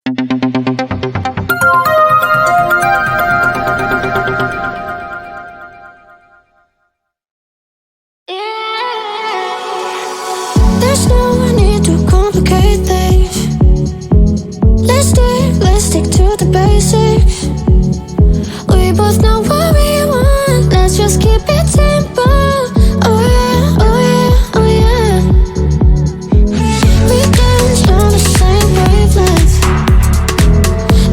There's no need to complicate things. Let's stick to the basics. We both know what we want. Let's just keep it simple. Oh yeah, oh yeah, oh yeah. We dance on the same wavelength.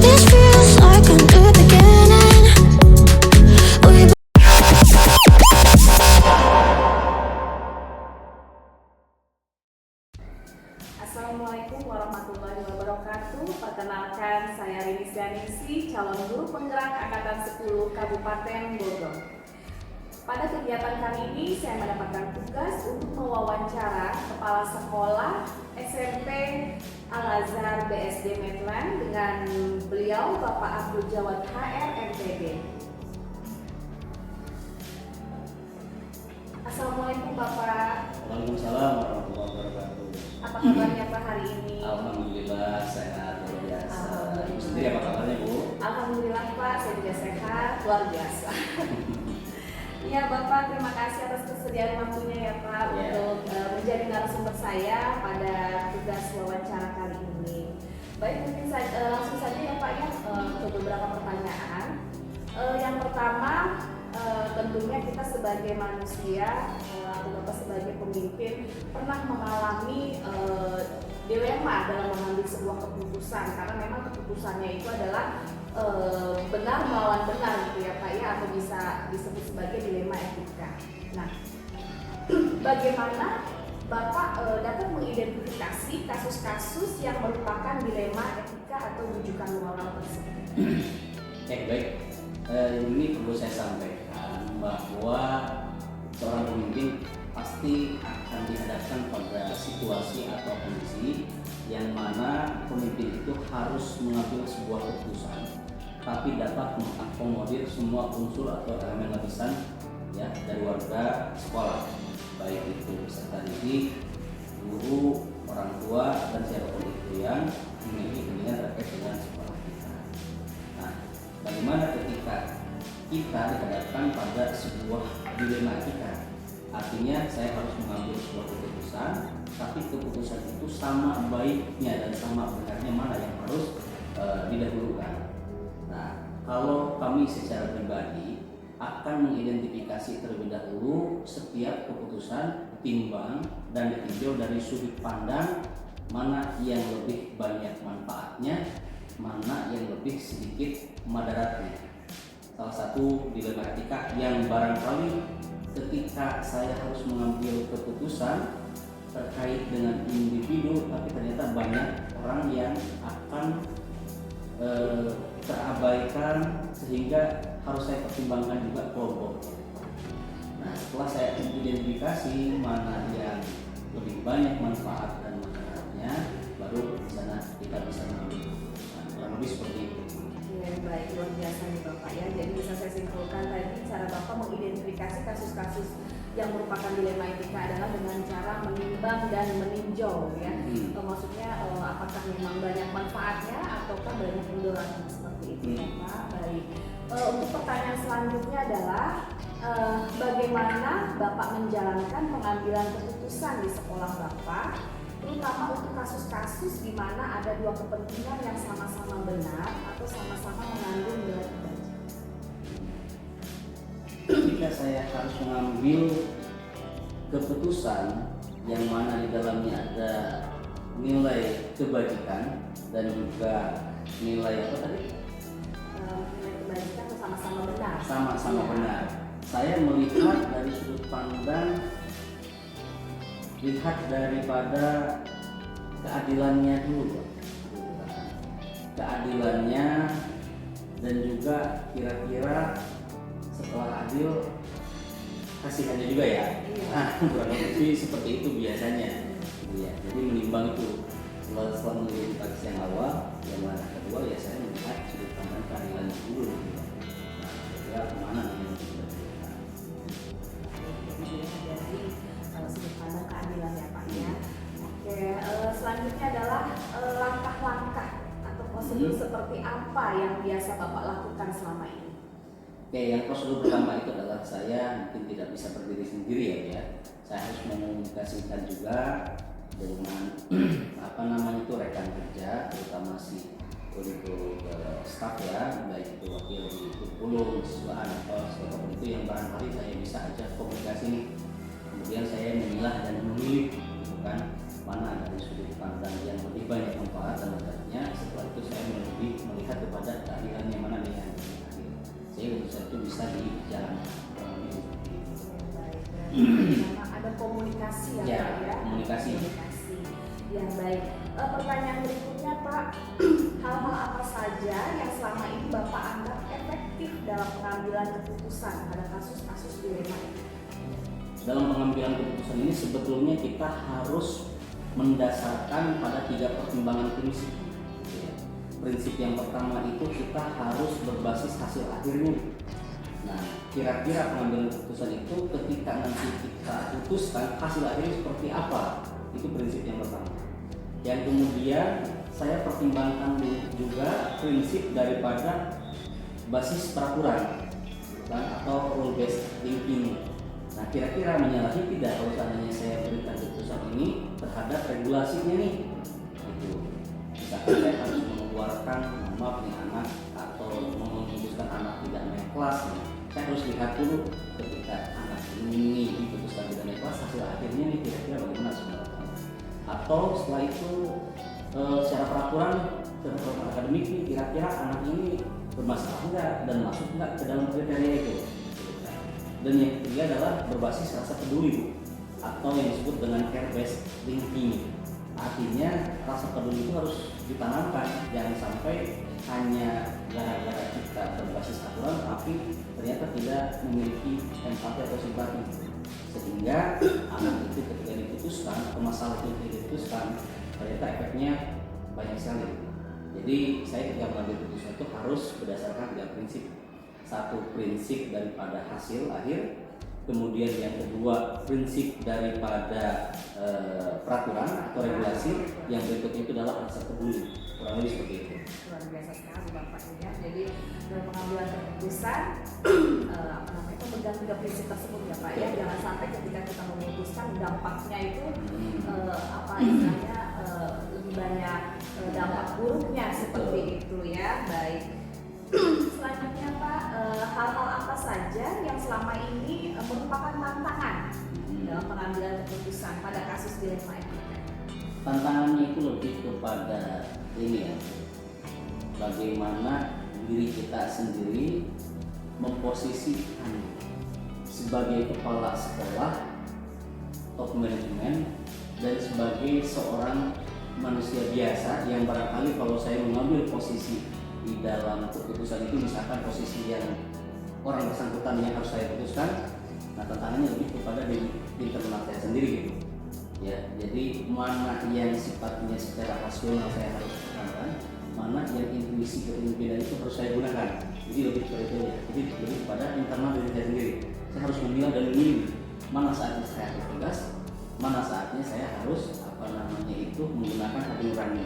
This feels like a new beginning. We Assalamualaikum warahmatullahi wabarakatuh. Perkenalkan, saya Rinis Ganingsi, calon guru penggerak Angkatan 10 Kabupaten Bogor. Pada kegiatan kali ini, saya mendapatkan tugas untuk mewawancara Kepala Sekolah SMP Al-Azhar BSD Medland dengan beliau Bapak Abdul Jawad HR MPD. Assalamualaikum Bapak. Waalaikumsalam warahmatullahi wabarakatuh. Apa kabarnya Pak hari ini? Alhamdulillah sehat luar biasa. Ibu sendiri apa kabarnya Bu? Alhamdulillah Pak, saya juga sehat luar biasa. Iya Bapak, terima kasih atas kesediaan waktunya ya Pak untuk menjadi narasumber saya pada tugas wawancara kali ini. Baik, mungkin langsung saja ya Pak ya ke beberapa pertanyaan. Yang pertama, tentunya kita sebagai manusia atau Bapak sebagai pemimpin pernah mengalami dilema dalam mengambil sebuah keputusan, karena memang keputusannya itu adalah benar melawan benar gitu ya Pak ya, atau bisa disebut sebagai dilema etika. Nah, bagaimana Bapak dapat mengidentifikasi kasus-kasus yang merupakan dilema etika atau rujukan moral tersebut? Baik. Ini perlu saya sampaikan bahwa seorang pemimpin pasti akan dihadapkan pada situasi atau kondisi yang mana pemimpin itu harus mengambil sebuah keputusan, tapi dapat mengakomodir semua unsur atau elemen lapisan ya dari warga sekolah, baik itu peserta didik, guru, orang tua, dan siapapun itu yang memiliki kepentingan terkait dengan sekolah kita. Nah, bagaimana ketika kita dihadapkan pada sebuah dilema etika? Artinya saya harus mengambil sebuah keputusan, tapi keputusan itu sama baiknya dan sama benarnya mana yang harus didahulukan. Nah, kalau kami secara pribadi akan mengidentifikasi terlebih dahulu setiap keputusan, ditimbang dan ditinjau dari sudut pandang mana yang lebih banyak manfaatnya, mana yang lebih sedikit madaratnya. Salah satu dilema etika yang barangkali ketika saya harus mengambil keputusan terkait dengan individu, tapi ternyata banyak orang yang akan terabaikan sehingga harus saya pertimbangkan juga kelompok. Nah, setelah saya identifikasi mana yang lebih banyak manfaat dan manfaatnya, baru di sana kita bisa mengambil keputusan. Kurang lebih seperti itu. Baik, luar biasa nih Bapak ya. Jadi bisa saya simpulkan tadi cara Bapak mengidentifikasi kasus-kasus yang merupakan dilema etika adalah dengan cara menimbang dan meninjau ya. Maksudnya apakah memang banyak manfaatnya ataukah banyak mudaratnya seperti itu Bapak. Baik. Untuk pertanyaan selanjutnya adalah bagaimana Bapak menjalankan pengambilan keputusan di sekolah Bapak, terutama untuk kasus-kasus di mana ada dua kepentingan yang sama-sama benar atau sama-sama mengandung nilai kebajikan. Ketika saya harus mengambil keputusan yang mana di dalamnya ada nilai kebajikan dan juga nilai apa tadi? Nilai kebajikan atau sama-sama benar. Sama-sama benar. Saya melihat dari sudut pandang, lihat daripada keadilannya dulu, keadilannya dan juga kira-kira setelah adil kasihannya juga ya. Nah, kurang lebih seperti itu biasanya. Ya, jadi menimbang itu setelah mengidentifikasi yang awal, yang mana kedua ya saya melihat sudut pandang keadilannya dulu. Nah, kira kemana yang kita berikan. Dari sudut pandang keadilan ya Pak ya. Oke, selanjutnya adalah langkah-langkah atau prosedur seperti apa yang biasa Bapak lakukan selama ini? Oke, yang prosedur pertama itu adalah saya mungkin tidak bisa berdiri sendiri ya. Saya harus mengomunikasikan juga dengan itu rekan kerja, terutama untuk staff ya, baik itu wakil di kurikulum, siswaan atau siapapun itu yang barangkali saya bisa ajak komunikasi nih. Kemudian saya memilah dan memilih, gitu kan, mana dari sudut pandang yang lebih banyak manfaat dan manfaatnya. Setelah itu saya lebih melihat kepada keadilan yang mana nih yang lebih adil, sehingga urusan itu bisa dijalankan. Ada komunikasi ya, Pak ya? Komunikasi. Ya baik. Pertanyaan berikutnya Pak, hal-hal apa saja yang selama ini Bapak anggap efektif dalam pengambilan keputusan pada kasus-kasus dilema ini? Dalam pengambilan keputusan ini sebetulnya kita harus mendasarkan pada 3 pertimbangan prinsip. Prinsip yang pertama itu kita harus berbasis hasil akhirnya. Nah, kira-kira pengambilan keputusan itu ketika nanti kita putuskan hasil akhirnya seperti apa? Itu prinsip yang pertama. Yang kemudian saya pertimbangkan juga prinsip daripada basis peraturan, bukan, atau rule based thinking. Nah, kira-kira menyalahi tidak kalau seandainya saya berikan keputusan ini terhadap regulasinya nih? Itu. Misalkan saya harus mengeluarkan maaf nih anak atau memutuskan anak tidak naik kelas, nih. Saya harus lihat dulu ketika anak ini diputuskan tidak naik kelas, hasil akhirnya nih kira-kira bagaimana sebenarnya. Atau setelah itu secara peraturan akademik nih kira-kira anak ini bermasalah enggak dan masuk enggak ke dalam kriteria itu. Dan yang ketiga adalah berbasis rasa peduli, Bu, atau yang disebut dengan care based thinking. Artinya rasa peduli itu harus ditanamkan, jangan sampai hanya gara-gara kita berbasis aturan tapi ternyata tidak memiliki empati atau simpati, sehingga anak itu ketika diputuskan atau masalah itu diputuskan ternyata efeknya banyak sekali. Jadi saya ketika mengambil keputusan itu harus berdasarkan 3 prinsip. Satu, prinsip daripada hasil akhir, kemudian yang kedua prinsip daripada peraturan atau regulasi, yang berikutnya itu adalah rasa peduli, kurang lebih seperti itu. Luar biasa sekali Bapak ya. Jadi dalam pengambilan keputusan pemegang 3 prinsip tersebut ya Pak ya. Jangan sampai ketika kita memutuskan dampaknya itu istilahnya lebih banyak dampak buruknya seperti itu ya. Baik. Selanjutnya Pak, hal-hal apa saja yang selama ini merupakan tantangan dalam pengambilan keputusan pada kasus dilema ini? Tantangannya itu lebih kepada ini ya, bagaimana diri kita sendiri memposisikan sebagai kepala sekolah, top manajemen, dan sebagai seorang manusia biasa yang barangkali kalau saya mengambil posisi di dalam keputusan itu, misalkan posisi yang orang bersangkutan yang harus saya putuskan, nah tantangannya lebih kepada di internal saya sendiri gitu ya. Jadi mana yang sifatnya secara rasional saya harus lakukan, mana yang intuisi kepemimpinan itu harus saya gunakan. Jadi lebih seperti itu ya. Jadi lebih kepada internal diri saya sendiri. Saya harus memilah dan memilih mana saatnya saya harus tegas, mana saatnya saya harus menggunakan hati nurani.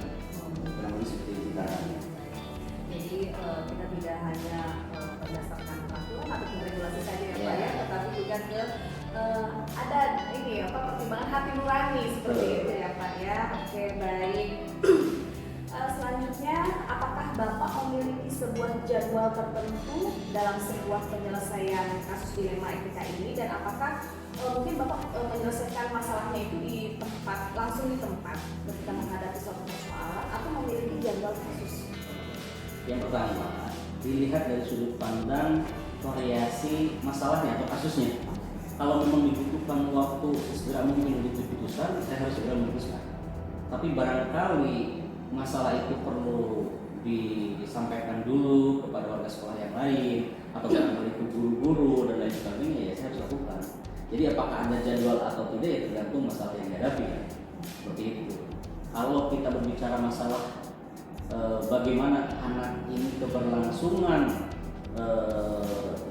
Kurang lebih seperti itu caranya. Jadi kita tidak hanya berdasarkan peraturan atau regulasi saja ya Pak ya, tetapi juga ke ada pertimbangan hati nurani seperti itu ya Pak ya. Oke, baik. Selanjutnya, apakah Bapak memiliki sebuah jadwal tertentu dalam sebuah penyelesaian kasus dilema etika ini, dan apakah mungkin Bapak menyelesaikan masalahnya itu di tempat, langsung di tempat ketika menghadapi suatu persoalan, atau memiliki jadwal khusus? Yang pertama, dilihat dari sudut pandang variasi masalahnya atau kasusnya. Kalau memang dibutuhkan waktu segera mungkin untuk diputuskan, saya harus segera memutuskan. Tapi barangkali masalah itu perlu disampaikan dulu kepada warga sekolah yang lain, atau barangkali ke guru-guru dan lain sebagainya, ya saya harus lakukan. Jadi apakah ada jadwal atau tidak ya tergantung masalah yang dihadapi ya. Seperti itu. Kalau kita berbicara masalah bagaimana anak ini keberlangsungan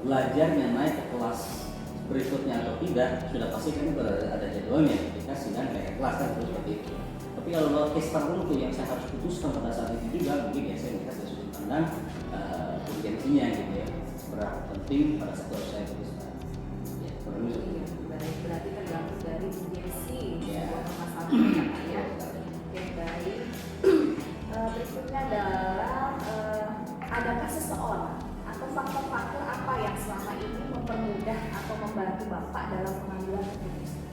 belajarnya naik ke kelas berikutnya atau tidak, sudah pasti kan ada jadwalnya ketika sidang naik kelas kan seperti itu. Tapi kalau case tertentu yang saya harus putuskan pada saat itu juga, mungkin ya saya minta dengan urgensinya gitu ya, seberapa penting pada saat harus saya putuskan. Ya, perlu seperti itu. Baik, berarti tergantung dari urgensi Ya. sebuah permasalahan ya Pak ya. Oke, baik. Berikutnya adalah adakah seseorang atau faktor-faktor apa yang selama ini mempermudah atau membantu Bapak dalam pengambilan keputusan?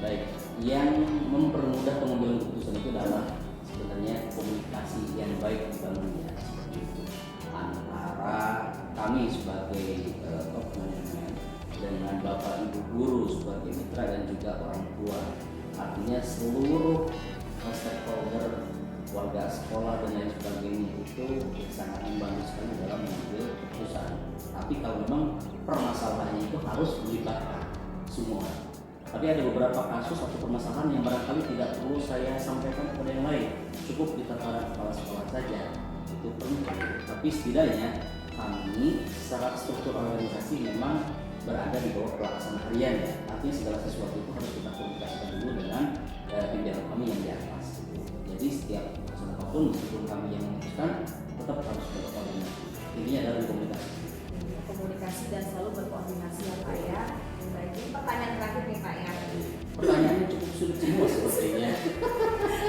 Baik, yang mempermudah pengambilan keputusan itu adalah sebenarnya komunikasi yang baik dibangun ya, seperti itu antara kami sebagai top manajemen dengan Bapak Ibu guru sebagai mitra dan juga orang tua, artinya seluruh stakeholder warga sekolah dan lain sebagainya itu sangat membantu sekali dalam mengambil keputusan. Tapi kalau memang permasalahannya itu harus melibatkan semua. Tapi ada beberapa kasus atau permasalahan yang barangkali tidak perlu saya sampaikan kepada yang lain, cukup di tataran kepala sekolah saja, itu perlu. Tapi setidaknya kami secara struktur organisasi memang berada di bawah pelaksana harian ya. Artinya segala sesuatu itu harus kita komunikasikan dulu dengan pimpinan kami yang di atas. Jadi setiap keputusan apapun meskipun kami yang memutuskan tetap harus berkoordinasi. Intinya adalah komunikasi. Komunikasi dan selalu berkoordinasi ya Pak ya. Baik, ini pertanyaan terakhir nih Pak ya. Pertanyaannya cukup sulit semua sepertinya.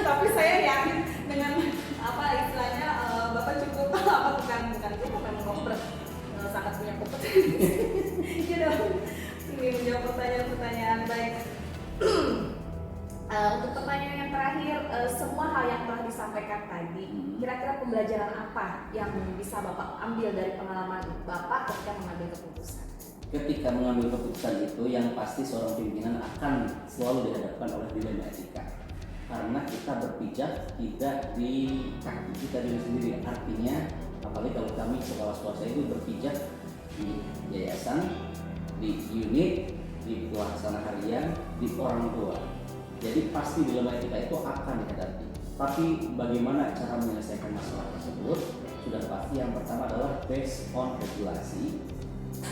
Tapi saya yakin dengan apa istilahnya Bapak cukup apa bukan cukup memang Bapak sangat punya kompetensi. Iya dong. Ini menjawab pertanyaan-pertanyaan baik. Untuk pertanyaan yang terakhir, semua hal yang telah disampaikan tadi, kira-kira pembelajaran apa yang bisa Bapak ambil dari pengalaman Bapak ketika mengambil keputusan? Ketika mengambil keputusan itu yang pasti seorang pimpinan akan selalu dihadapkan oleh dilema etika. Karena kita berpijak tidak di kaki kita sendiri. Artinya, apalagi kalau kami sekolah swasta itu berpijak di yayasan, di unit, di pelaksana harian, di orang tua. Jadi pasti dilema etika itu akan dihadapi. Tapi bagaimana cara menyelesaikan masalah tersebut? Sudah pasti yang pertama adalah based on regulasi,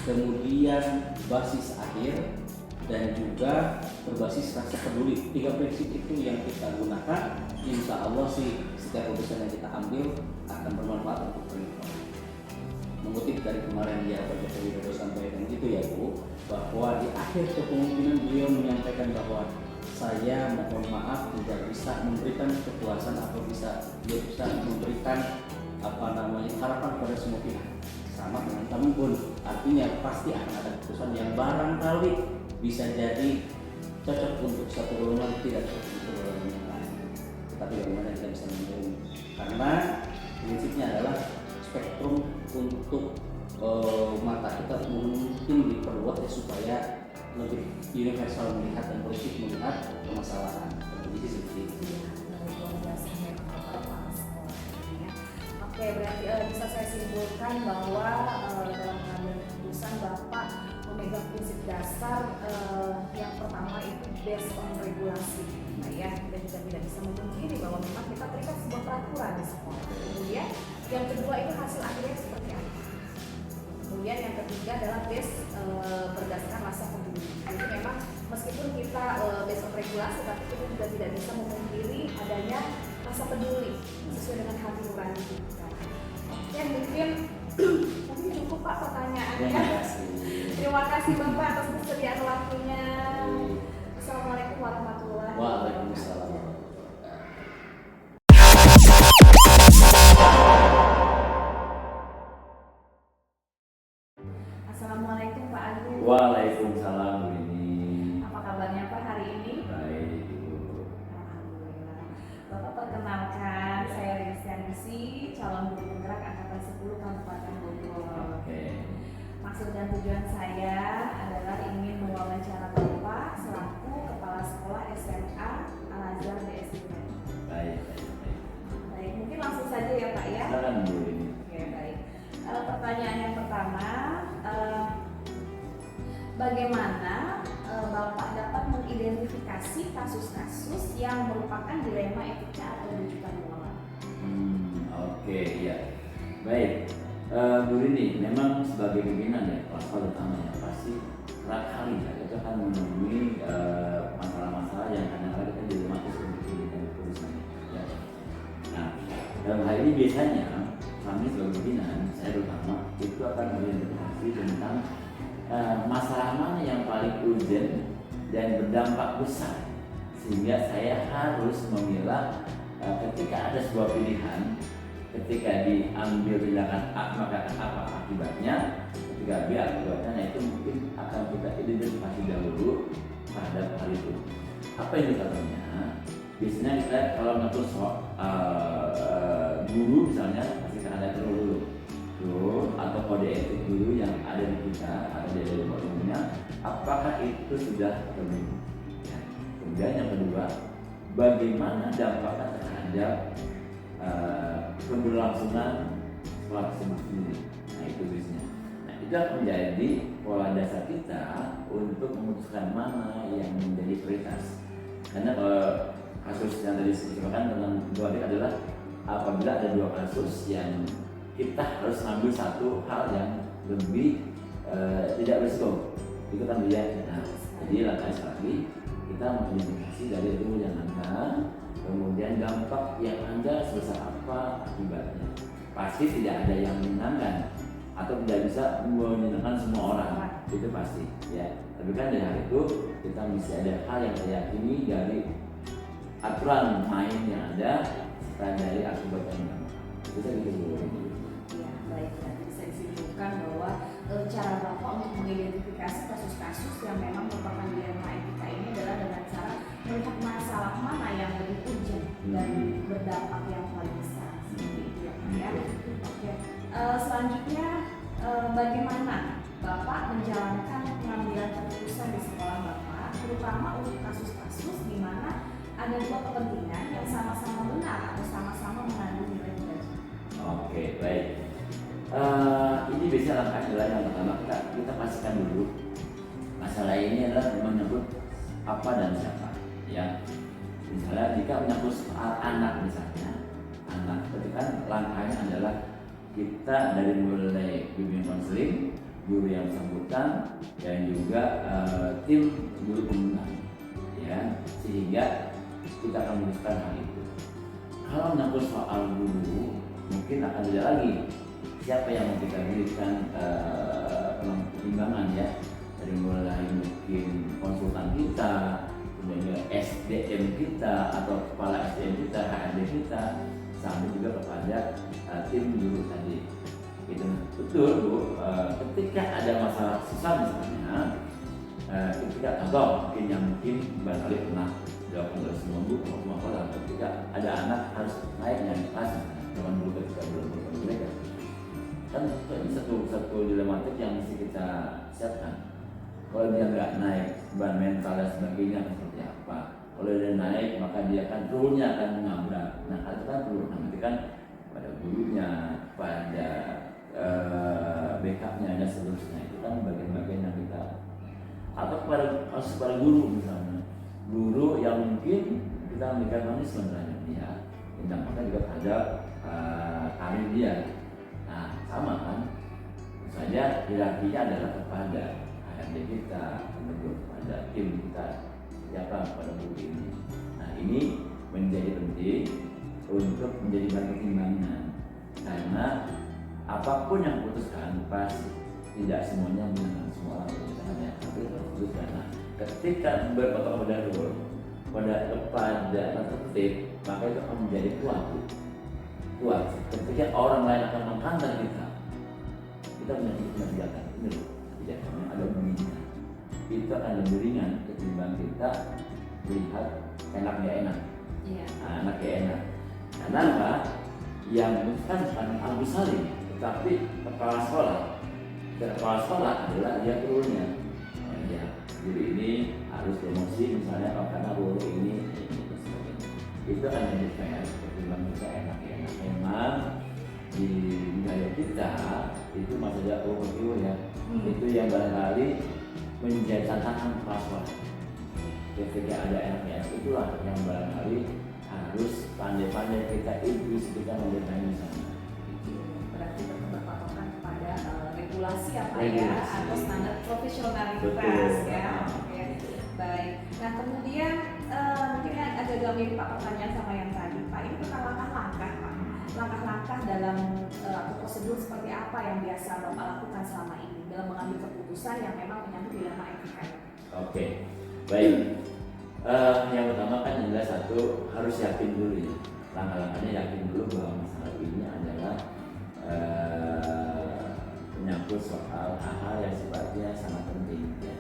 kemudian basis akhir, dan juga berbasis rasa peduli. 3 prinsip itu yang kita gunakan. Insya Allah sih setiap keputusan yang kita ambil akan bermanfaat untuk perempuan. Mengutip dari kemarin dia Pak Joko Widodo sampaikan gitu ya Bu, bahwa di akhir kepemimpinan beliau menyampaikan bahwa saya mohon maaf tidak bisa memberikan kepuasan atau tidak bisa memberikan harapan kepada semua pihak. Sama dengan kami pun, artinya pasti akan ada keputusan yang barangkali bisa jadi cocok untuk satu golongan, tidak cocok untuk golongan yang lain. Tetapi bagaimana kita bisa menerima? Karena prinsipnya adalah spektrum untuk mata kita mungkin diperluas ya, supaya lebih universal melihat dan politik melihat permasalahan. Jadi seperti itu. Oke, berarti bisa saya simpulkan bahwa dalam mengambil keputusan Bapak memegang prinsip dasar yang pertama itu based on regulasi, ya, dan juga tidak bisa memungkiri bahwa memang kita terikat sebuah peraturan di sekolah. Kemudian yang kedua itu hasil akhirnya seperti apa. Kemudian yang ketiga adalah based berdasarkan rasa peduli. Jadi memang meskipun kita based on regulasi, tapi kita juga tidak bisa memungkiri adanya rasa peduli sesuai dengan hati nurani kita. Oke, mungkin cukup Pak pertanyaannya. Terima kasih Bapak atas kesediaan waktunya. Assalamualaikum warahmatullahi wabarakatuh. Waalaikumsalam. Assalamualaikum Pak Agung. Waalaikumsalam Bu Rini. Apa kabarnya Pak hari ini? Baik Ibu. Alhamdulillah. Bapak perkenalkan, saya Rinsianisi, calon guru penggerak angkatan 10 Kabupaten Bogor. Oke. Maksud dan tujuan saya adalah ingin mewawancara Bapak selaku Kepala Sekolah SMA Al-Azhar BSD. Baik. Baik, mungkin langsung saja ya Pak ya. Silakan Bu Rini. Oke, baik. Pertanyaan yang pertama, bagaimana Bapak dapat mengidentifikasi kasus-kasus yang merupakan dilema etika atau rujukan moral? Oke, ya. Baik. Bu Rini, memang sebagai pimpinan ya, kelas utamanya pasti kerap kali ya kita akan menemui masalah-masalah yang kadang-kadang kita dilematis untuk diberikan keputusan. Ya. Nah, dalam hal ini biasanya kami sebagai pimpinan, saya terutama itu akan mengidentifikasi tentang masalah mana yang paling urgent dan berdampak besar, sehingga saya harus memilah ketika ada sebuah pilihan, ketika diambil tindakan A maka apa akibatnya, ketika B akibatnya. Nah itu mungkin akan kita identifikasi dahulu terhadap hal itu. Apa indikatornya? Biasanya kita kalau ngatur soal guru misalnya pasti kan ada dulu atau kode etik guru yang ada di kita atau di ilmunya, apakah itu sudah terpenuhi? Ya. Kemudian yang kedua, bagaimana dampaknya terhadap keberlangsungan sekolah tersebut sendiri. Nah itu biasanya. Nah itu akan menjadi pola dasar kita untuk memutuskan mana yang menjadi prioritas. Karena kasus yang tadi disebutkan tentang dua adik adalah apabila ada dua kasus yang kita harus mengambil satu hal yang lebih tidak berisiko, itu kan dia. Nah, jadi langkah lagi kita mengidentifikasi dari dulu yang ada, kemudian dampak yang ada sebesar apa akibatnya. Pasti tidak ada yang menyenangkan atau tidak bisa menyenangkan semua orang, itu pasti ya. Tapi kan dari hal itu kita mesti ada hal yang saya yakini dari aturan main yang ada serta dari akibat yang ada. Kita gitu dulu. Ya, baik, berarti bisa disimpulkan bahwa cara Bapak untuk mengidentifikasi kasus-kasus yang memang merupakan dilema etika ini adalah dengan cara melihat masalah mana yang lebih urgent dan berdampak yang paling besar. Seperti itu ya. Oke. Selanjutnya bagaimana Bapak menjalankan pengambilan keputusan di sekolah Bapak, terutama untuk kasus-kasus di mana ada dua kepentingan yang sama-sama benar atau sama-sama mengandung nilai-nilai. Oke, baik. Ini biasanya langkah adalah yang pertama kita pastikan dulu masalah ini adalah menyebut apa dan siapa. Ya, misalnya jika menyangkut soal anak misalnya, anak itu kan langkahnya adalah kita dari mulai bimbingan konseling, guru yang bersangkutan dan juga tim guru pembinaan, ya, sehingga kita akan memutuskan hal itu. Kalau menyangkut soal guru, mungkin akan ada lagi siapa yang mau kita berikan pertimbangan ya, dari mulai mungkin konsultan kita, kemudian SDM kita atau kepala SDM kita, HRD kita, sampai juga kepada tim guru tadi. Itu betul Bu, ketika ada masalah susah misalnya, ketika contoh mungkin barangkali pernah dilakukan oleh semua guru semua orang, ketika ada anak harus naik dari kelas, zaman dulu ketika belum mereka kan ini satu dilematik yang mesti kita siapkan. Kalau dia nggak naik, beban mental dan sebagainya seperti apa? Kalau dia naik, maka dia akan turunnya akan mengabrak. Nah, itu kan perlu kan pada gurunya, pada backupnya dan seterusnya. Itu kan bagian-bagian yang kita atau kepada guru misalnya, guru yang mungkin kita memberikan punishment terhadap dia, dampaknya juga terhadap karir dia. Nah, sama kan? Saja hierarkinya adalah kepada HRD kita, kepada tim kita, siapa pada guru ini. Nah, ini menjadi penting untuk menjadi bahan pertimbangan, karena apapun yang putuskan pasti tidak semuanya menyenangkan semua orang putusannya, tapi harus putuskan. Nah, ketika berpotok pada rule, kepada tertib, maka itu akan menjadi kuat. Ketika orang lain akan mengkantar kita mengerjakan ini loh, kebijakannya ada bunyinya, itu akan lebih ringan ketimbang kita melihat enak ya enak. Iya. Enak ya enak. Karena apa? Yang bukan Abu Salim, tetapi kepala sekolah. Kepala sekolah adalah dia turunnya. Ya, guru ini harus promosi misalnya, karena guru ini itu akan menjadi fair ketimbang kita enak ya enak. Memang di budaya kita itu masalah overview ya, itu yang barangkali menjadi tantangan kepala sekolah. Ketika ada enak itulah yang barangkali harus pandai-pandai kita kita mendesain di sana. Berarti tetap berpatokan kepada regulasi apa ya, atau standar profesionalitas ya. Oke, baik. Nah kemudian mungkin agak mirip Pak pertanyaan sama yang tadi Pak. Ini tentang langkah-langkah Pak langkah-langkah dalam atau prosedur seperti apa yang biasa Bapak lakukan selama ini dalam mengambil keputusan yang memang menyangkut dilema etika? Oke, baik. Yang pertama kan adalah satu, harus yakin dulu ya. Langkah-langkahnya yakin dulu bahwa masalah ini adalah menyangkut soal hal-hal yang sifatnya sangat penting ya.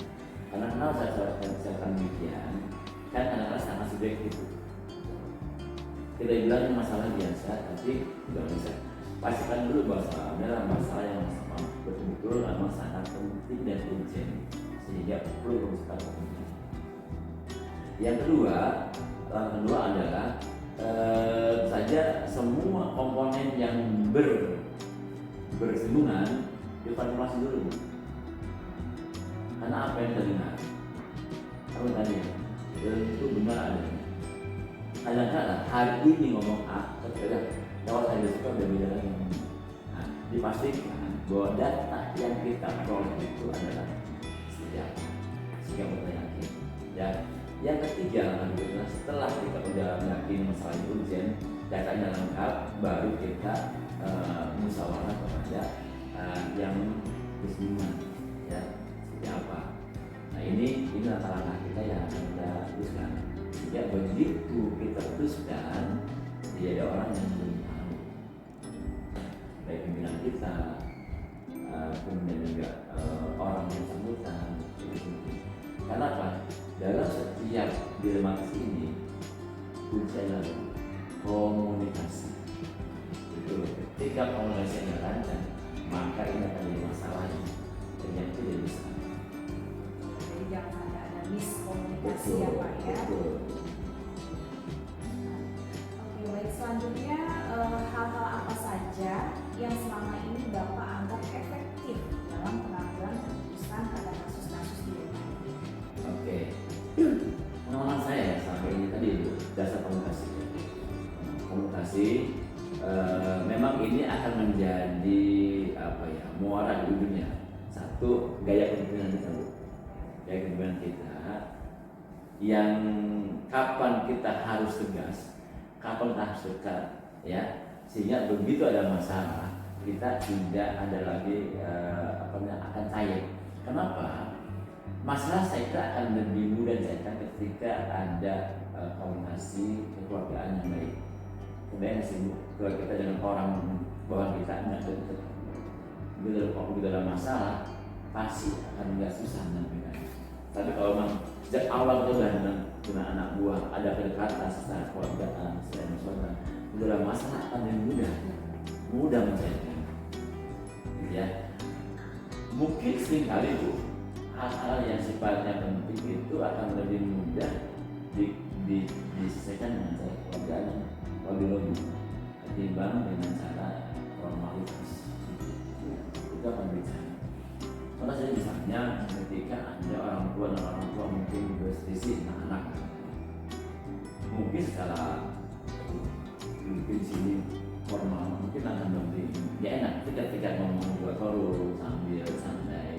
Karena kalau saya demikian, kan kadang-kadang sangat subjektif. Kita bilang masalah biasa, tapi nggak bisa. Pastikan dulu bahwa adalah masalah yang betul-betul memang sangat penting dan urgent, sehingga perlu kita lakukan. Yang kedua, langkah kedua adalah saja semua komponen yang bersinggungan dikonfirmasi dulu. Karena apa yang terdengar, apa tadi itu benar adanya. Kadang-kadang hari ini ngomong A, terkadang lewat hari besok udah beda lagi. Nah, dipastikan bahwa data yang kita peroleh itu adalah siapa, sehingga kita yakin. Dan yang ketiga adalah setelah kita udah meyakini masalah itu urgent, datanya lengkap, baru kita musyawarah kepada yang bersinggungan, ya seperti apa. Nah ini langkah-langkah kita yang akan kita teruskan. Ya begitu kita teruskan, dia ada orang yang belum tahu, baik pimpinan kita, kemudian juga orang yang sambutan. Karena apa? Dalam setiap dilematis ini, kunci adalah komunikasi. Itu ketika komunikasi yang lancar, maka ini akan jadi masalah yang tidak bisa. Jadi jangan ada miskomunikasi ya Pak ya. Betul. Oke, baik, selanjutnya hal-hal apa saja yang selama ini Bapak anggap efektif dalam pengambilan keputusan pada kasus-kasus di rumah? Oke. Pengalaman saya sampai ini tadi itu dasar komunikasi. Komunikasi memang ini akan menjadi apa ya, muara di ujungnya. Satu, gaya kepemimpinan kita, gaya kepemimpinan kita yang kapan kita harus tegas, kapan kita harus dekat, ya, sehingga begitu ada masalah kita tidak ada lagi akan cair. Kenapa? Masalah saya kira akan lebih mudah diselesaikan ketika ada komunikasi kekeluargaan yang baik. Kemudian kalau kita dengan orang bahwa kita nggak dekat, begitu dalam masalah pasti akan nggak susah menyampaikan. Tapi kalau memang sejak awal kita dengan anak buah ada kedekatan secara keluargaan, secara emosional, dalam masalah akan lebih mudah mencairkan. Ya, mungkin seringkali itu hal-hal yang sifatnya penting itu akan lebih mudah diselesaikan dengan cara keluargaan lebih ketimbang dengan cara formalitas. Itu akan berbicara. Karena saya misalnya ketika ada orang tua mungkin berselisih dengan anak, mungkin secara mungkin sini formal mungkin akan lebih ya enak ketika ngomong dua koru sambil santai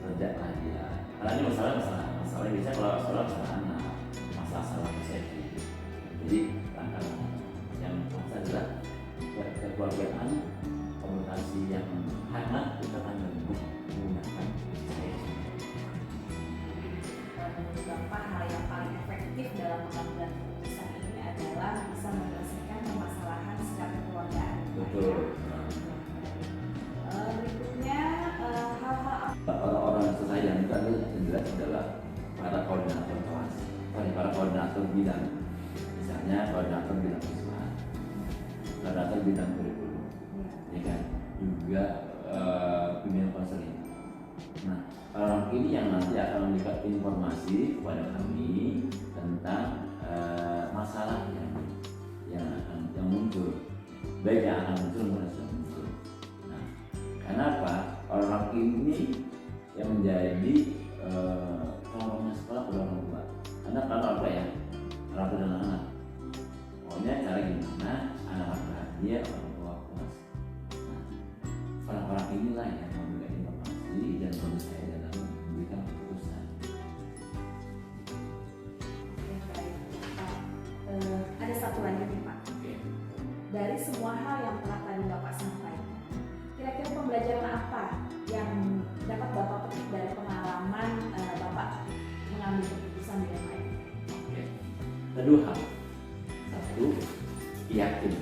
reda lagi ya. Karena ini masalah biasa kalau masalah anak, masalah persepsi. Jadi langkah yang masalah adalah kekeluargaan, komunikasi yang hangat kita akan menggunakan saya. Menurut Bapak hal yang paling efektif dalam pengambilan keputusan ini adalah bisa menyelesaikan permasalahan secara kekeluargaan. Betul. Berikutnya hal-hal Orang-orang yang saya yang jelas adalah para koordinator kelas, para koordinator bidang, misalnya koordinator bidang siswa, koordinator bidang kurikulum, ya kan, juga pimpinan konseling. Nah, orang ini yang nanti akan memberikan informasi kepada kami tentang masalah yang muncul, baik yang akan muncul maupun yang sudah muncul. Nah, kenapa orang ini yang menjadi tolongnya sekolah pada orang tua? Karena kalau apa ya, orang tua dan anak, pokoknya cara gimana anak bahagia, orang tua puas. Nah, orang-orang inilah yang memberikan informasi dan membantu saya dalam memberikan keputusan. yang baik. Ada satu lagi nih Pak. Oke. Dari semua Ada dua hal. Satu, yakin.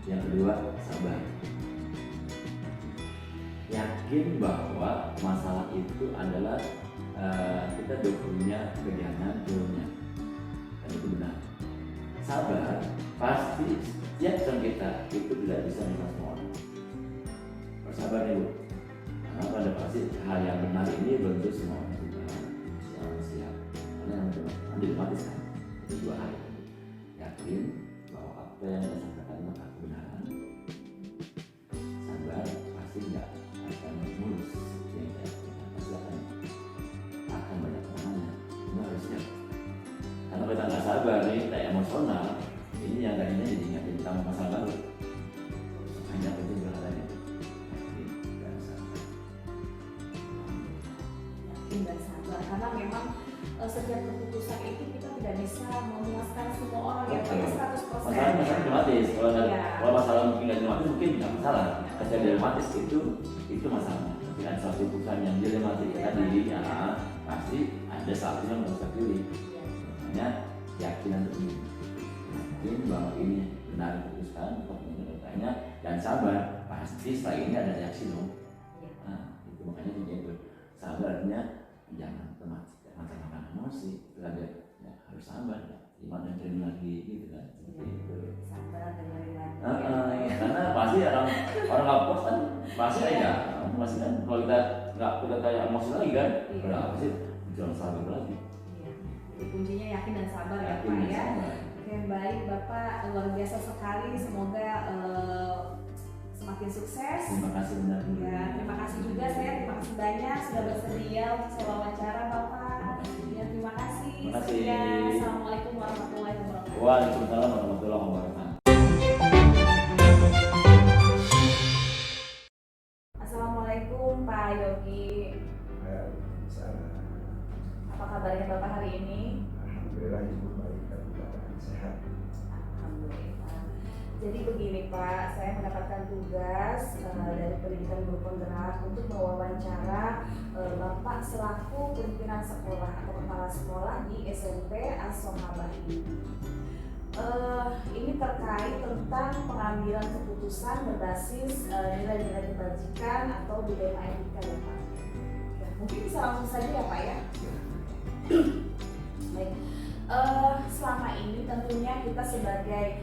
Yang kedua, sabar. Yakin bahwa masalah itu adalah kita punya kegiatan dulunya, dan itu benar. Sabar, pasti setiap kita itu tidak bisa minta semua orang. Bersabar ya Bu, karena pada pasti hal yang benar ini belum tentu semua orang juga siap. Karena yang dilematis kan, itu dua hal. Yakin bahwa apa yang kita sampaikan adalah kebenaran. Sabar, pasti nggak akan mulus. Akan banyak tangannya, itu harus siap. Karena kita nggak sabar nih, kita emosional, ini yang tadinya jadi nggak jadi tambah masalah baru. Hanya itu berharapnya. Yakin dan sabar, karena memang setiap keputusan itu kita tidak bisa memuaskan semua orang ya, pada 100%. Masalah dilematis, kalau masalah mungkin nggak dilematis mungkin nggak masalah. Ketika dilematis itu masalahnya. Tapi ada suatu keputusan yang dilematis tadi, ya pasti ada satu yang harus kita pilih. Makanya yakin bahwa ini benar diputuskan, katanya, dan sabar. Pasti setelah ini ada reaksi dong. Nah, itu makanya itu sabar artinya jangan makan emosi, itu ada ya, harus sabar ya. Gimana yang terima lagi gitu kan, seperti itu. Sabar dengerin lagi. Karena pasti orang lapor kan pasti aja, pasti kan kalau kita kayak emosi lagi kan, udah pasti jangan sabar lagi. Jadi kuncinya yakin dan sabar ya Pak ya. Oke, baik Bapak, luar biasa sekali. Semoga semakin sukses. Terima kasih benar. Ya, terima kasih juga terima kasih banyak sudah bersedia untuk saya wawancara Bapak. Ya, terima kasih. Terima kasih. Sekian. Assalamualaikum warahmatullahi wabarakatuh. Waalaikumsalam warahmatullahi wabarakatuh. Assalamualaikum Pak Yogi. Waalaikumsalam. Apa kabarnya Bapak hari ini? Alhamdulillah ibu baik dan keadaan sehat. Alhamdulillah. Jadi begini Pak, saya mendapatkan tugas dari Pendidikan Guru Penggerak untuk mewawancara Bapak selaku pimpinan sekolah atau kepala sekolah di SMP As-Sohabah ini. Ini terkait tentang pengambilan keputusan berbasis nilai-nilai kebajikan atau dilema etika ya Pak. Ya, mungkin bisa langsung saja ya Pak ya. Baik. Selama ini tentunya kita sebagai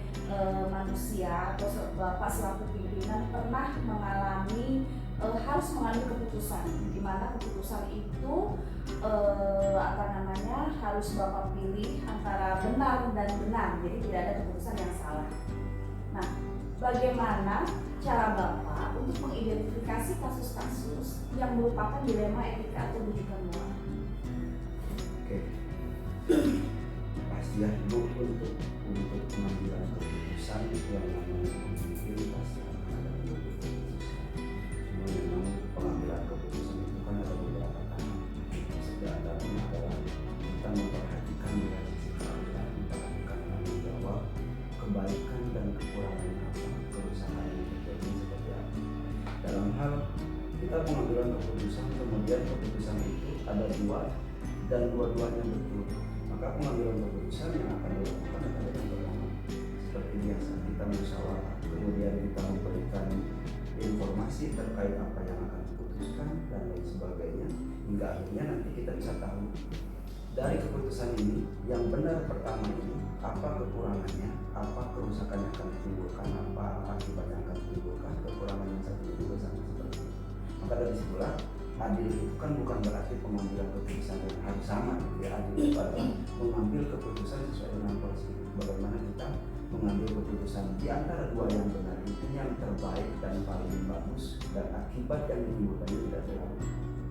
manusia atau Bapak selaku pimpinan pernah mengalami harus mengambil keputusan, di mana keputusan itu harus Bapak pilih antara benar dan benar, jadi tidak ada keputusan yang salah. Nah, bagaimana cara Bapak untuk mengidentifikasi kasus-kasus yang merupakan dilema etika atau rujukan moral? Oke. Pastilah ibu untuk pengambilan keputusan itu yang namanya pemimpin pasti akan ada keputusan. Cuma memang pengambilan keputusan itu kan ada beberapa tahap. Sederhananya adalah kita memperhatikan dari sisi keadilan, memperhatikan tanggung jawab, kebaikan dan kekurangan apa, kerusakan yang terjadi seperti apa. Dalam hal kita pengambilan keputusan, kemudian keputusan itu ada dua dan dua-duanya betul. Maka pengambilan keputusan yang akan dilakukan adalah yang pertama seperti biasa kita musyawarah, kemudian kita memberikan informasi terkait apa yang akan diputuskan dan lain sebagainya, hingga akhirnya nanti kita bisa tahu dari keputusan ini yang benar pertama ini apa kekurangannya, apa kerusakan yang akan ditimbulkan, apa akibat yang akan ditimbulkan, kekurangan yang satu juga sama seperti itu. Maka dari situlah adil itu kan bukan berarti pengambilan keputusan yang harus sama, ya. Adil itu adalah mengambil keputusan sesuai dengan porsi. Bagaimana kita mengambil keputusan di antara dua yang benar itu yang terbaik dan paling bagus, dan akibat yang ditimbulkan tidak terlalu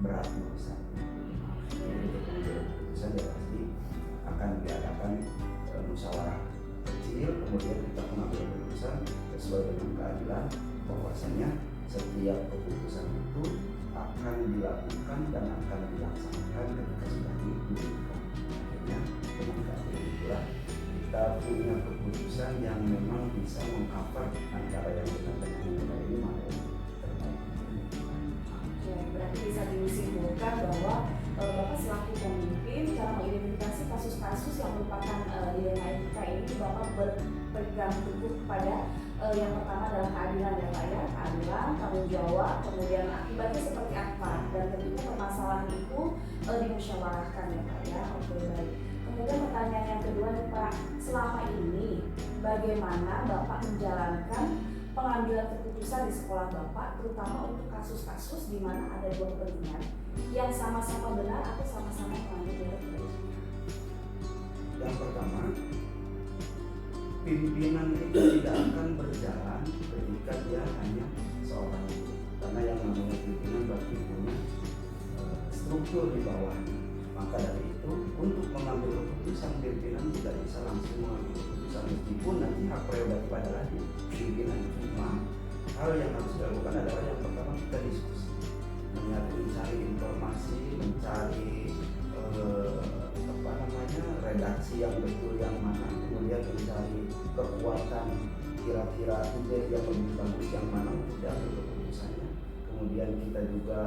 berat besar. Jadi untuk mengambil keputusan ya pasti akan diadakan musyawarah kecil, kemudian kita mengambil keputusan sesuai dengan keadilan, bahwasanya setiap keputusan itu akan dilakukan dan akan dilaksanakan ketika sudah diberikan. Akhirnya dengan keadilan itulah kita punya keputusan yang memang bisa mengcover antara yang benar dan yang benar ini mana yang terbaik. Ya, berarti bisa disimpulkan bahwa Bapak selaku pemimpin cara mengidentifikasi kasus-kasus yang merupakan dilema etika ini, Bapak berpegang teguh kepada yang pertama adalah keadilan ya Pak ya, keadilan, tanggung jawab, kemudian akibatnya seperti apa, dan tentunya permasalahan itu dimusyawarahkan ya Pak ya. Oke, baik. Kemudian pertanyaan yang kedua nih Pak, selama ini bagaimana Bapak menjalankan pengambilan keputusan di sekolah Bapak, terutama untuk kasus-kasus di mana ada dua kepentingan yang sama-sama benar atau sama-sama mengambil keputusan? Yang pertama, pimpinan itu tidak akan berjalan ketika dia hanya seorang guru, karena yang namanya pimpinan berarti punya struktur di bawahnya. Maka dari itu, untuk mengambil keputusan pimpinan tidak bisa langsung mengambil keputusan, meskipun nanti hak prerogatif adalah di pimpinan. Cuma hal yang harus dilakukan adalah yang pertama kita diskusi, mencari informasi, mencari redaksi yang betul yang mana, kemudian mencari kekuatan kira-kira ide yang lebih bagus yang mana untuk diambil keputusannya. Kemudian kita juga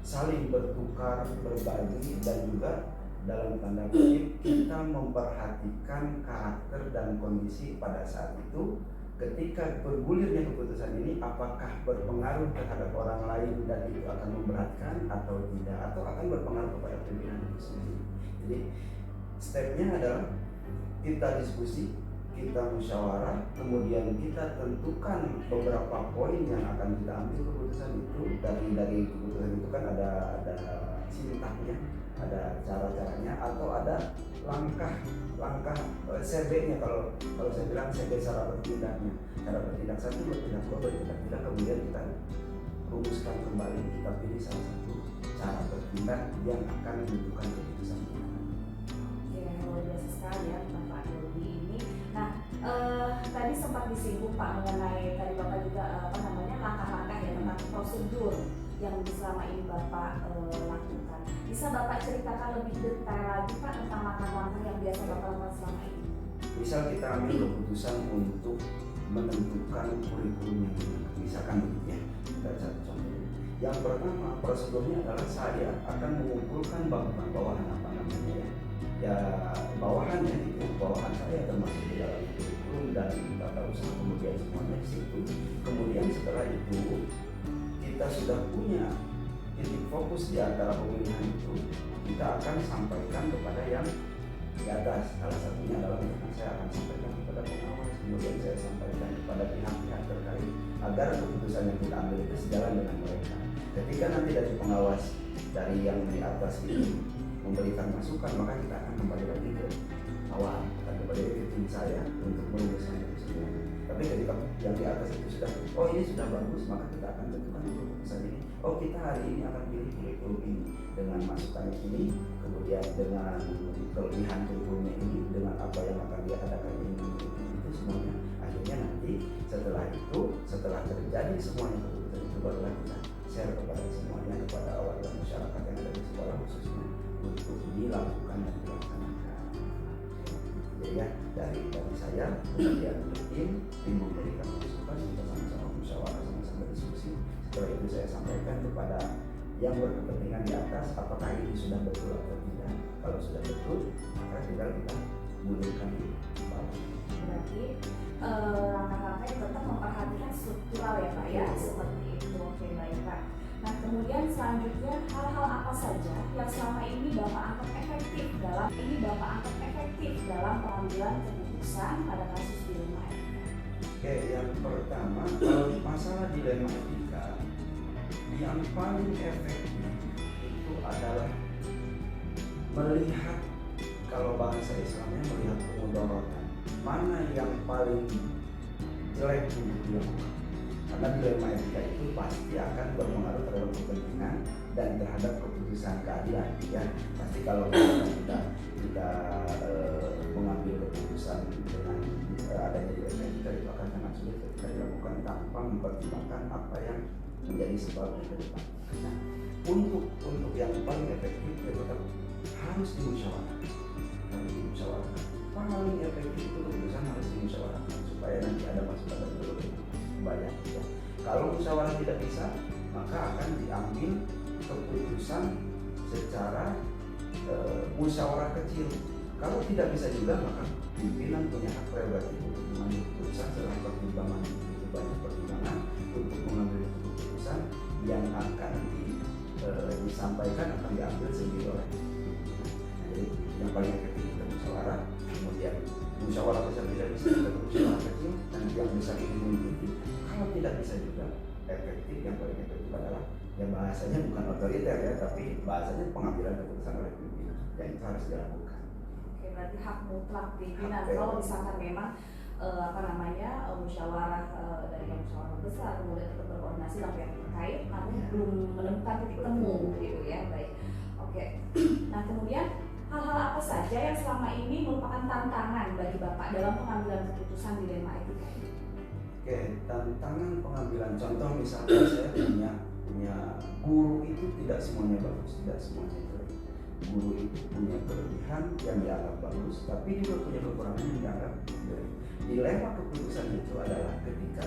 saling bertukar, berbagi, dan juga dalam tanda kutip kita memperhatikan karakter dan kondisi pada saat itu. Ketika bergulirnya keputusan ini, apakah berpengaruh terhadap orang lain dan itu akan memberatkan atau tidak, atau akan berpengaruh kepada pimpinan itu sendiri. Jadi stepnya adalah kita diskusi, kita musyawarah, kemudian kita tentukan beberapa poin yang akan kita ambil keputusan itu. Dari keputusan itu kan ada sintaknya, ada cara-caranya, atau ada langkah CB-nya. Kalau saya bilang CB cara bertindaknya, cara bertindak satu, bertindak dua, bertindak tiga, kemudian kita rumuskan kembali, kita pilih salah satu cara bertindak yang akan menentukan keputusan kita. Ya, luar biasa sekali ya Bapak Dodi ini. Nah, tadi sempat disinggung Pak mengenai tadi Bapak juga langkah-langkah ya tentang prosedur yang selama ini Bapak lakukan. Bisa Bapak ceritakan lebih detail lagi Pak tentang langkah-langkah yang biasa Bapak lakukan selama ini? Misal kita ambil keputusan untuk menentukan kurikulum yang benar, misalkan begitu ya. Kita cari contoh. Yang pertama, prosedurnya adalah saya akan mengumpulkan bawahan apa namanya ya bawahannya itu, bawahan saya termasuk di dalam kurikulum dan tata usaha, kemudian semuanya di situ. Kemudian setelah itu kita sudah punya titik fokus di antara pemilihan itu, kita akan sampaikan kepada yang di atas. Salah satunya adalah saya akan sampaikan kepada pengawas, kemudian saya sampaikan kepada pihak-pihak terkait agar keputusan yang kita ambil itu sejalan dengan mereka. Ketika nanti dari pengawas dari yang di atas ini memberikan masukan, maka kita akan kembali lagi ke awal, akan kembali ke tim saya untuk merumuskan itu semua. Tapi ketika yang di atas itu sudah, oh ini sudah bagus, maka kita akan tentukan keputusan ini. Oh kita hari ini akan pilih kurikulum ini dengan masukan ini, kemudian dengan kelebihan kurikulumnya ini, dengan apa yang akan dia adakan ini, itu semuanya. Akhirnya nanti setelah terjadi semuanya keputusan itu, barulah kita share kepada semuanya, kepada warga masyarakat yang ada di sekolah khususnya untuk dilakukan dan dilaksanakan. Jadi ya dari saya, kemudian tim memberikan masukan, kita sama-sama musyawarah, sama-sama diskusi. Setelah itu saya sampaikan kepada yang berkepentingan di atas, apakah ini sudah betul atau tidak. Kalau sudah betul, maka tinggal kita gulirkan di bawah. Berarti langkah-langkahnya tetap memperhatikan struktural ya Pak ya, seperti itu. Oke, baik Pak. Nah kemudian selanjutnya hal-hal apa saja yang selama ini Bapak anggap efektif dalam pengambilan keputusan pada kasus dilema etika? Oke, yang pertama, kalau masalah dilema etika, yang paling efektif itu adalah melihat, kalau bahasa Islamnya melihat kemudorotan, mana yang paling jelek untuk dilakukan. Karena dilema etika itu pasti akan berpengaruh terhadap kepentingan dan terhadap keputusan keadilan. Ya, pasti kalau kita mengambil keputusan dengan adanya dilema etika itu akan sangat sulit ketika dilakukan tanpa mempertimbangkan apa yang menjadi sebabnya ke depan. Nah, untuk yang paling efektif ya tetap harus dimusyawarahkan. Paling efektif itu keputusan harus dimusyawarahkan supaya nanti ada masukan dari lebih banyak. Ya. Kalau musyawarah tidak bisa, maka akan diambil keputusan secara musyawarah kecil. Kalau tidak bisa juga, maka pimpinan punya hak prerogatif untuk mengambil keputusan setelah pertimbangan itu banyak pertimbangan untuk mengambil keputusan yang akan disampaikan, akan diambil sendiri oleh pimpinan. Nah, jadi yang paling efektif kita musyawarah, kemudian musyawarah besar tidak bisa, kita musyawarah kecil, dan yang besar ini mengikuti. Kalau tidak bisa juga, efektif, yang paling efektif adalah yang bahasanya bukan otoriter ya, tapi bahasanya pengambilan keputusan oleh pimpinan, yang itu harus dilakukan. Oke, berarti hak mutlak pimpinan. Hak Kalau misalkan memang musyawarah dari yang musyawarah besar kemudian tetap berkoordinasi dengan pihak terkait, namun belum menemukan titik temu gitu ya. Baik. Oke. Nah, kemudian hal-hal apa saja yang selama ini merupakan tantangan bagi Bapak dalam pengambilan keputusan dilema etika ini? Oke, tantangan pengambilan contoh misalnya saya punya guru itu tidak semuanya bagus, tidak semuanya jelek. Guru itu punya kelebihan yang dianggap bagus, tapi juga punya kekurangan yang dianggap jelek. Dilema keputusan itu adalah ketika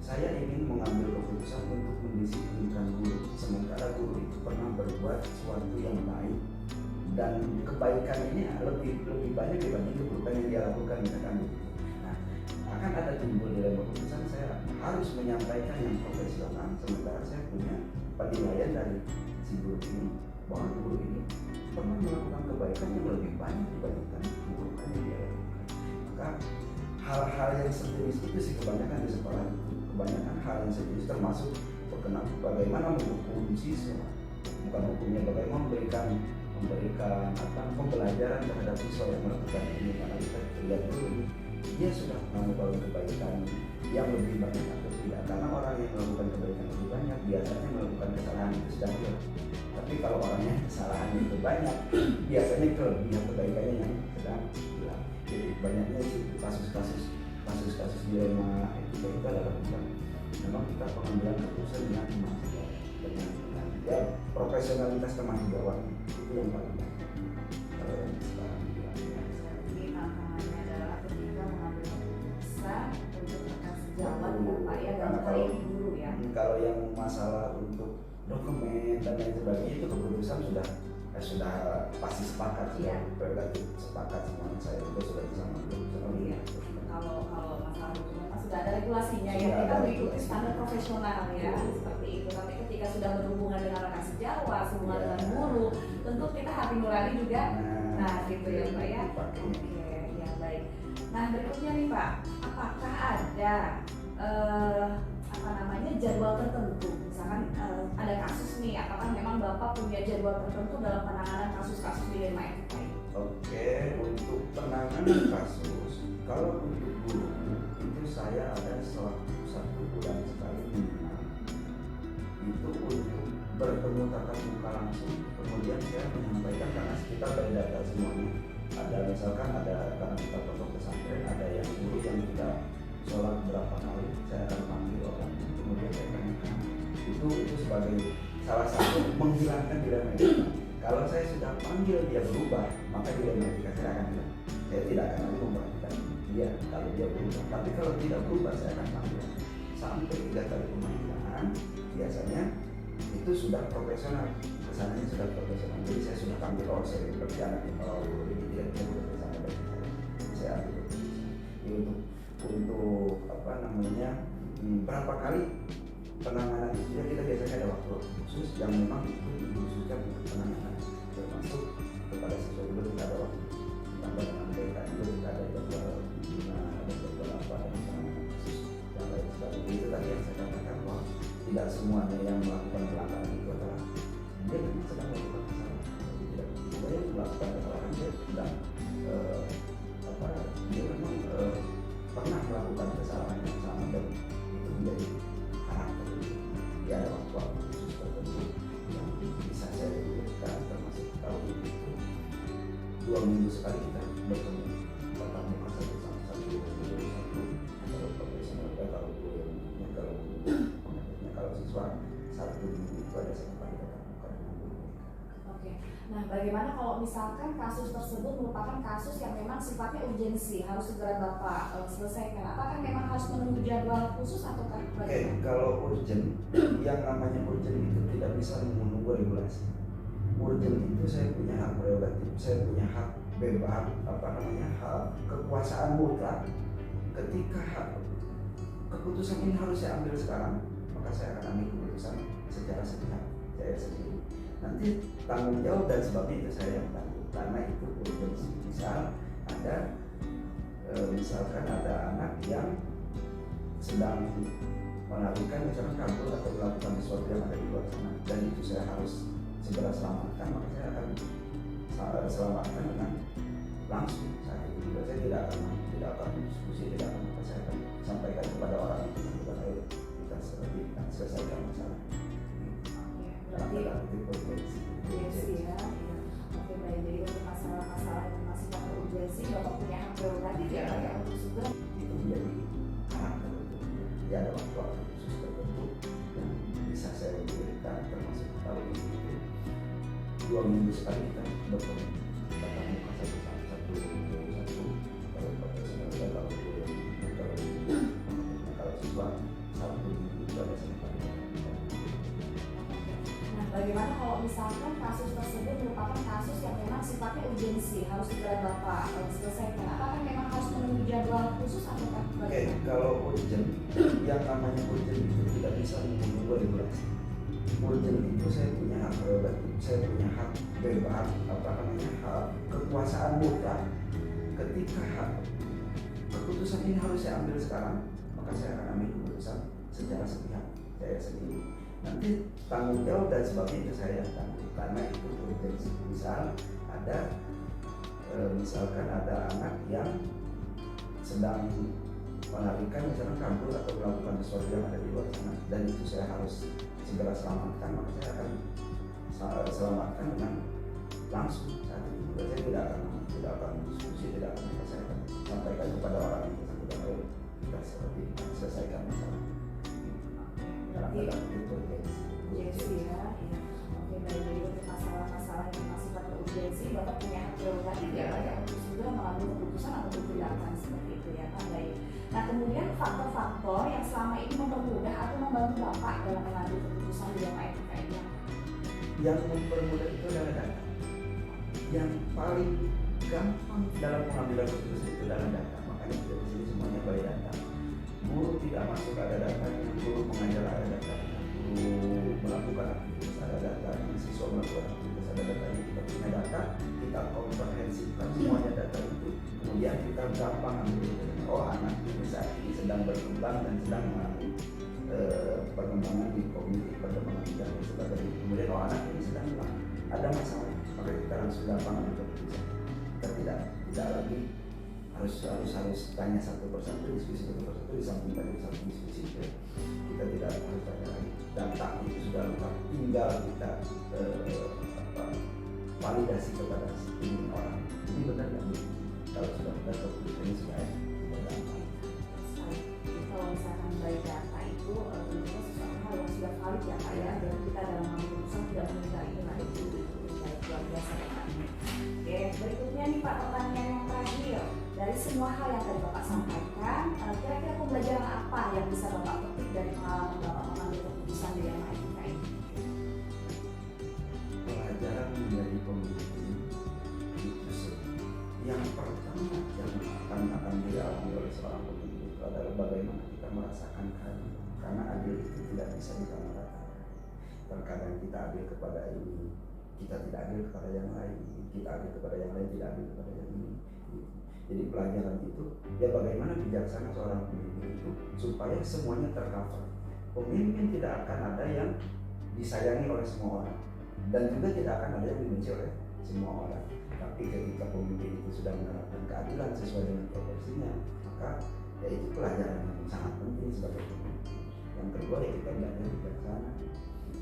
saya ingin mengambil keputusan untuk mendisiplinkan guru, sementara guru itu pernah berbuat sesuatu yang baik dan kebaikan ini lebih banyak dibanding keburukan yang dia lakukan, misalkan begitu. Nah, akan ada timbul dilema keputusan, saya harus menyampaikan yang profesional, sementara saya punya penilaian dari si guru ini bahwa guru ini pernah melakukan kebaikan yang lebih banyak dibandingkan keburukan yang dia lakukan. Maka hal-hal yang sejenis itu sih kebanyakan di sekolah itu, kebanyakan hal yang sejenis termasuk berkenaan bagaimana menghukum siswa, bukan hukumnya, bagaimana memberikan pembelajaran terhadap siswa yang melakukan ini, karena kita lihat dulu dia sudah melakukan kebaikan yang lebih banyak atau tidak, karena orang yang melakukan kebaikan lebih banyak biasanya melakukan kesalahan itu sedang hilang, tapi kalau orangnya kesalahan itu banyak biasanya kelebihan kebaikannya yang sedang hilang. Jadi banyaknya sih kasus-kasus dilema etika itu adalah bukan memang kita pengambilan keputusan dengan ya profesionalitas tanggung jawab itu yang paling banyak. Kalau yang sekarang Jadi tantangannya adalah ketika mengambil keputusan untuk akan sejalan ya Pak ya, dan kali ini dulu ya. Kalau yang masalah untuk dokumen dan lain sebagainya itu keputusan sudah pasti sepakat, sudah prerogatif sepakat semuanya, saya juga sudah bisa mengambil keputusan. Iya. Kalau masalah hukum kan sudah ada regulasinya ya, kita mengikuti standar profesional ya, seperti itu. Tapi ketika sudah berhubungan dengan rekan sejawat, hubungan dengan guru, tentu kita hati nurani juga. Nah, gitu ya Pak ya. Oke, ya baik. Nah, berikutnya nih Pak, apakah ada jadwal tertentu? Misalkan ada kasus nih, apakah memang Bapak punya jadwal tertentu dalam penanganan kasus-kasus dilema etika ini? Oke, untuk penanganan kasus, kalau untuk guru itu saya ada satu bulan sekali minimal itu untuk bertemu tatap muka langsung, kemudian saya menyampaikan karena kita berdata semuanya. Ada misalkan karena kita pondok pesantren, ada yang guru yang kita sholat berapa kali, saya akan panggil orangnya, kemudian saya tanyakan. Itu sebagai salah satu menghilangkan dilema etika. Kalau saya sudah panggil dia berubah, maka dilema etika saya akan hilang. Saya tidak akan lagi memperhatikan dia kalau dia berubah. Tapi kalau tidak berubah, saya akan panggil sampai 3 kali pemanggilan. Biasanya itu sudah profesional, kesannya sudah profesional. Jadi saya sudah panggil saya berjalan ini tidak bisa bekerja sama dengan saya. Saya ambil keputusan. Jadi untuk berapa kali penanganan itu ya, kita biasanya ada waktu khusus yang memang itu dikhususkan untuk penanganan, termasuk kepada siswa juga kita ada waktu ditambah dengan BK juga kita ada jadwal ada jadwal apa dan penanganan khusus yang lain sebagainya. Itu tadi yang saya katakan bahwa tidak semuanya yang melakukan pelanggaran itu adalah dia memang sedang melakukan kesalahan. Jadi tidak semua yang melakukan kesalahan dia sedang dia memang pernah melakukan kesalahan yang sama dan itu menjadi karakter. Dia ada waktu khusus tertentu yang bisa saya lakukan, termasuk tahun itu 2 minggu sekali kita bertemu tatap muka satu sama satu kalau profesional kalau guru yang kalau pengajarnya kalau siswa 1 minggu itu ada 1 kali tatap muka dengan guru. Oke. Nah, bagaimana kalau misalkan kasus tersebut merupakan kasus yang memang sifatnya urgensi, harus segera Bapak selesaikan? Apakah memang harus menunggu jadwal khusus atau bagaimana? Oke, kalau urgent, yang namanya urgent itu tidak bisa menunggu regulasi. urgent itu saya punya hak prerogatif, saya punya hak bebas, hak kekuasaan mutlak. Ketika hak keputusan ini harus saya ambil sekarang, maka saya akan ambil keputusan secara sepihak saya sendiri. Nanti tanggung jawab dan sebabnya itu saya yang tanggung, karena itu urgensi. Misalkan ada anak yang sedang melarikan, misalkan kabur atau melakukan sesuatu yang ada di luar sana, dan itu saya harus segera selamatkan, maka saya akan selamatkan dengan langsung saat itu juga. Saya tidak akan diskusi, tidak akan apa, saya akan sampaikan kepada orang itu, ayo kita selesaikan masalah. Berarti urgensi ya. Oke baik, jadi untuk masalah-masalah yang masih pada urgensi, Bapak punya hak prerogatif ya Pak ya untuk segera Itu menjadi hak tertentu. Ya ada waktu khusus tertentu yang bisa saya berikan, termasuk tahun ini 2 minggu sekali kita bertemu tatap muka satu kalau siswa Sabtu Minggu itu ada seminar. Nah, bagaimana kalau misalkan kasus tersebut merupakan kasus yang memang sifatnya urgensi, harus segera Bapak selesaikan? Apakah memang harus menunggu jadwal khusus atau Oke, kalau urgent, yang namanya urgent itu tidak bisa menunggu regulasi. Urgent itu saya punya hak prerogatif, saya punya hak bebas, hak kekuasaan mutlak. Ketika hak keputusan ini harus saya ambil sekarang, maka saya akan ambil keputusan secara sepihak saya sendiri. Nanti tanggung jawab dan sebabnya itu saya yang tanggung, karena itu urgensi. Misalkan ada anak yang sedang melarikan, misalkan kabur atau melakukan sesuatu yang ada di luar sana, dan itu saya harus segera selamatkan, maka saya akan selamatkan dengan langsung saat itu juga. Saya tidak akan diskusi, tidak akan apa, saya akan sampaikan kepada orang yang bersangkutan, ayo kita selesaikan masalah. Karena itu urgensi ya. Oke baik, jadi untuk masalah-masalah yang masih pada urgensi, Bapak punya hak prerogatif ya Pak ya untuk segera mengambil keputusan atau tindakan seperti itu ya Pak. Baik. Nah kemudian faktor-faktor yang selama ini mempermudah atau membantu Bapak dalam mengambil keputusan di dalam etika ini, yang mempermudah itu adalah data. Yang paling gampang dalam pengambilan keputusan itu adalah data. Makanya kita di sini semuanya by data. Guru tidak masuk ada datanya, guru mengajar ada datanya, guru melakukan aktivitas ada datanya, siswa melakukan aktivitas ada datanya. Kita punya data, kita komprehensifkan semuanya data itu, kemudian kita gampang ambil. Oh anak ini saat ini sedang berkembang dan sedang mengalami perkembangan di kognitif, perkembangan di dan sebagainya. Kemudian oh anak ini sedang ada masalah, maka kita langsung gampang ambil keputusan. Kita tidak lagi harus tanya satu persatu, diskusi satu persatu, di samping tadi satu diskusi itu kita tidak harus tanya lagi. Data itu sudah lengkap, tinggal kita validasi kepada ini orang. Ini benar nggak? Kalau sudah benar keputusannya sudah gampang. Kalau misalkan by data itu tentunya sesuatu hal yang sudah valid ya Pak ya, dan kita dalam mengambil keputusan tidak meninggal ini lah itu baik luar biasa ya Pak. Oke, berikutnya nih Pak, pertanyaan yang terakhir. Dari semua hal yang tadi Bapak sampaikan, kira-kira pembelajaran apa yang bisa Bapak petik dari pengalaman Bapak mengambil keputusan di dalam etika ini? Pelajaran menjadi pemimpin itu yang pertama yang akan dialami oleh seorang pemimpin itu adalah bagaimana kita merasakan keadilan. Karena adil itu tidak bisa disamaratakan. Terkadang kita adil kepada ini, kita tidak adil kepada yang lain, kita adil kepada yang lain, tidak adil kepada yang ini. Jadi pelajaran itu ya bagaimana bijaksana seorang pemimpin itu supaya semuanya tercover. Pemimpin tidak akan ada yang disayangi oleh semua orang, dan juga tidak akan ada yang dibenci oleh semua orang. Tapi ketika pemimpin itu sudah menerapkan keadilan sesuai dengan proporsinya, maka ya itu pelajaran yang sangat penting sebagai pemimpin. Yang kedua ya kita belajar bijaksana,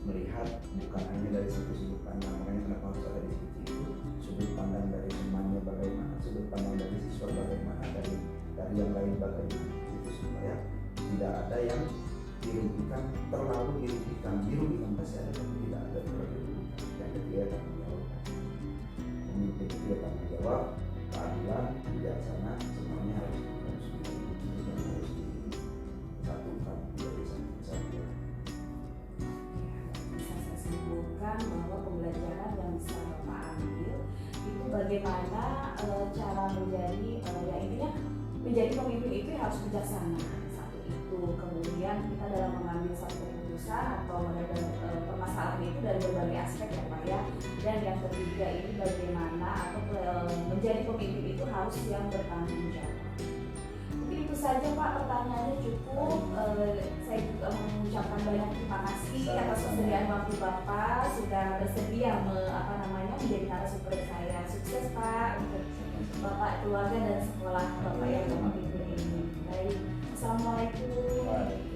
melihat bukan hanya dari satu sudut pandang. Makanya kenapa harus ada diskusi itu, sudut pandang dari temannya bagaimana, sudut pandang dari siswa bagaimana, dari yang lain bagaimana, itu supaya tidak ada yang dirugikan, terlalu dirugikan pasti ada, tapi tidak ada terlalu dirugikan. Yang ketiga tanggung jawab, pemimpin itu ya tanggung jawab, keadilan, bijaksana, semuanya harus disatukan menjadi satu kesatuan. Bisa saya simpulkan bahwa pembelajaran yang bisa bagaimana cara menjadi ya intinya menjadi pemimpin itu harus bijaksana. Satu itu, kemudian kita dalam mengambil satu keputusan atau menghadapi permasalahan itu dari berbagai aspek ya Pak ya. Dan yang ketiga ini bagaimana atau menjadi pemimpin itu harus yang bertanggung jawab. Mungkin itu saja Pak, pertanyaannya cukup. Saya juga mengucapkan banyak terima kasih atas kesediaan waktu Bapak sudah bersedia menjadi narasumber saya. Sukses Pak untuk Bapak, keluarga dan sekolah Bapak yang Bapak pimpin ini. Baik, Assalamualaikum.